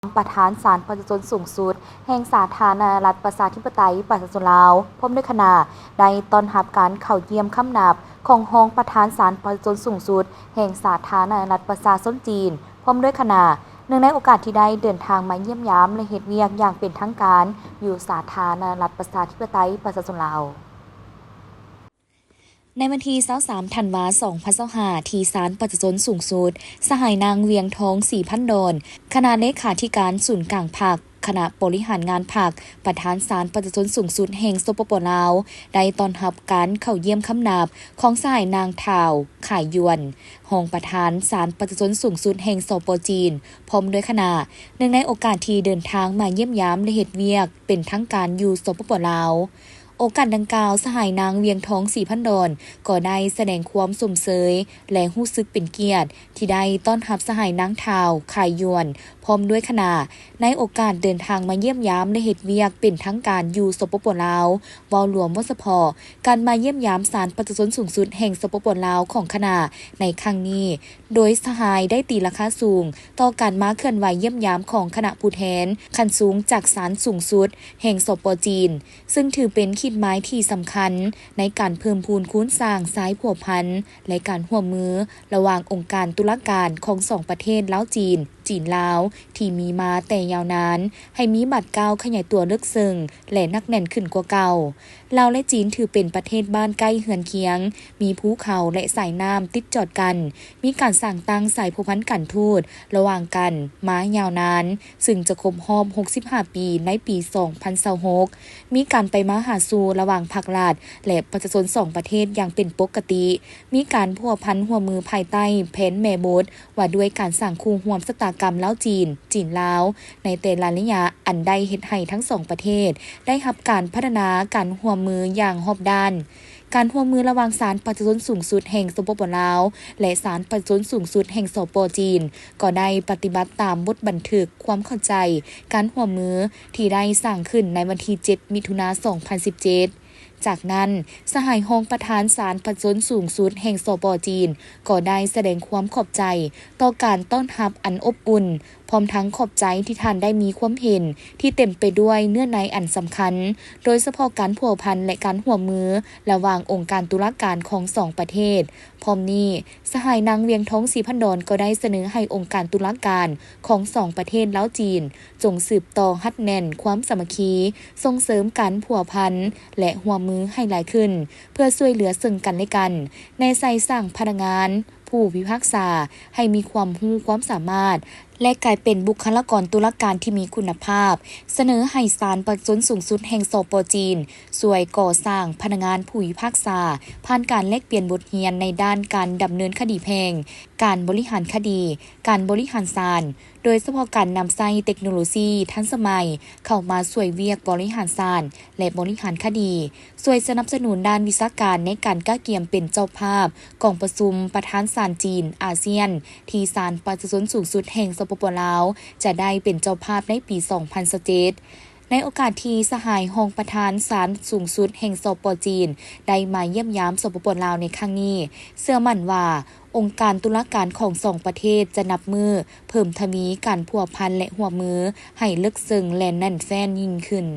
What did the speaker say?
ประธานศาลประชาชนสูงสุดแห่งสาธารณรัฐประชาธิปไตยประชาชนลาวพร้อมด้วยคณะได้ต้อนรับการเข้าเยี่ยมค่ำนับของรองประธานศาลประชาชนสูงสุดแห่งสาธารณรัฐประชาชนจีนพร้อมด้วยคณะเนื่องในโอกาสที่ได้เดินทางมาเยี่ยมยามและเฮ็ดเวียกอย่างเป็นทางการอยู่สาธารณรัฐประชาธิปไตยประชาชนลาวในวันที่23ธันวาคม2025ที่ศาลประชาชนสูงสุดสหายนางเวียงทองศรีพันดอนคณะเลขาธิการศูนย์กลางพรรคคณะบริหารงานพรรคประธานศาลประชาชนสูงสุดแห่งสปป.ลาวได้ต้อนรับการเข้าเยี่ยมค่ำนับของสหายนางท่าวข่ายยวนรองประธานศาลประชาชนสูงสุดแห่งสปป.จีนพร้อมด้วยคณะเนื่องในโอกาสที่เดินทางมาเยี่ยมยามและเฮ็ดเวียกเป็นทางการอยู่สปป.ลาวโอกาสดังกล่าวสหายนางเวียงทองศรีพันดอนก็ได้แสดงความสมเสยและรู้สึกเป็นเกียรติที่ได้ต้อนรับสหายนางท่าวข่ายยวนพร้อมด้วยคณะในโอกาสเดินทางมาเยี่ยมยามและเฮ็ดเวียกเป็นทางการอยู่สปป.ลาวเว้ารวมว่าเฉพาะการมาเยี่ยมยามศาลประชาชนสูงสุดแห่งสปป.ลาวของคณะในครั้งนี้โดยสหายได้ตีราคาสูงต่อการมาเคลื่อนไหวเยี่ยมยามของคณะผู้แทนขั้นสูงจากศาลสูงสุดแห่งสปป.จีนซึ่งถือเป็นขีดหมายที่สำคัญในการเพิ่มพูนคูณสร้างสายผัวพันและการร่วมมือระหว่างองค์การตุลาการของสองประเทศลาวจีนลาวที่มีมาแต่ยาวนานให้มีบัดก้าวขยายตัวลึกซึ้งและนักแน่นขึ้นกว่าเก่าลาวและจีนถือเป็นประเทศบ้านใกล้เฮือนเคียงมีภูเขาและสายน้ำติดจอดกันมีการสร้างตั้งสายผูกพันกันทูตระหว่างกันมายาวนานซึ่งจะครบรอบ65ปีในปี2026มีการไปมาหาสู่ระหว่างภาครัฐและประชาชนสองประเทศอย่างเป็นปกติมีการพัวพันร่วมมือภายใต้แผนแม่บทว่าด้วยการสร้างคู่ร่วมชะตากรรมลาวจีนลาวในแต่ละระยะอันได้เฮ็ดให้ทั้งสองประเทศได้รับการพัฒนาการร่วมมืออย่างรอบด้านการร่วมมือระหว่างศาลประชาชนสูงสุดแห่งสปป.ลาวและศาลประชาชนสูงสุดแห่งสปป.จีนก็ได้ปฏิบัติตามบทบันทึกความเข้าใจการร่วมมือที่ได้สร้างขึ้นในวันที่7มิถุนายน2017จากนั้นสหายรองประธานศาลประชาชนสูงสุดแห่งสปป.จีนก็ได้แสดงความขอบใจต่อการต้อนรับอันอบอุ่นพร้อมทั้งขอบใจที่ท่านได้มีความเห็นที่เต็มไปด้วยเนื้อในอันสำคัญโดยเฉพาะการผัวพันและการร่วมมือระหว่างองค์การตุลาการของสองประเทศพร้อมนี้สหายนางเวียงทองศรีพันดอนก็ได้เสนอให้องค์การตุลาการของสองประเทศลาวจีนจงสืบต่อฮัดแน่นความสามัคคีส่งเสริมการผัวพันและร่วมมือให้หลายขึ้นเพื่อช่วยเหลือซึ่งกันและกันในใส่สร้างพนักงานผู้พิพากษาให้มีความรู้ความสามารถและกลายเป็นบุคลากรตุลาการที่มีคุณภาพเสนอให้ศาลประชาชนสูงสุดแห่งสปป.จีนช่วยก่อสร้างพนักงานผู้พิพากษาผ่านการแลกเปลี่ยนบทเรียนในด้านการดำเนินคดีแพ่งการบริหารคดีการบริหารศาลโดยเฉพาะการนำใช้เทคโนโลยีทันสมัยเข้ามาช่วยเวียกบริหารศาลและบริหารคดีช่วยสนับสนุนด้านวิชาการในการก้าวเกี่ยมเป็นเจ้าภาพกองประชุมประธานศาลจีนอาเซียนที่ศาลประชาชนสูงสุดแห่งสปป.ลาวจะได้เป็นเจ้าภาพในปี2027ในโอกาสที่สหายรองประธานศาลสูงสุดแห่งสปป.จีนได้มาเยี่ยมยามสปป.ลาวในครั้งนี้เชื่อมั่นว่าองค์การตุลาการของสองประเทศจะนับมือเพิ่มทวีการพัวพันและร่วมมือให้ลึกซึ้งและแน่นแฟ้นยิ่งขึ้น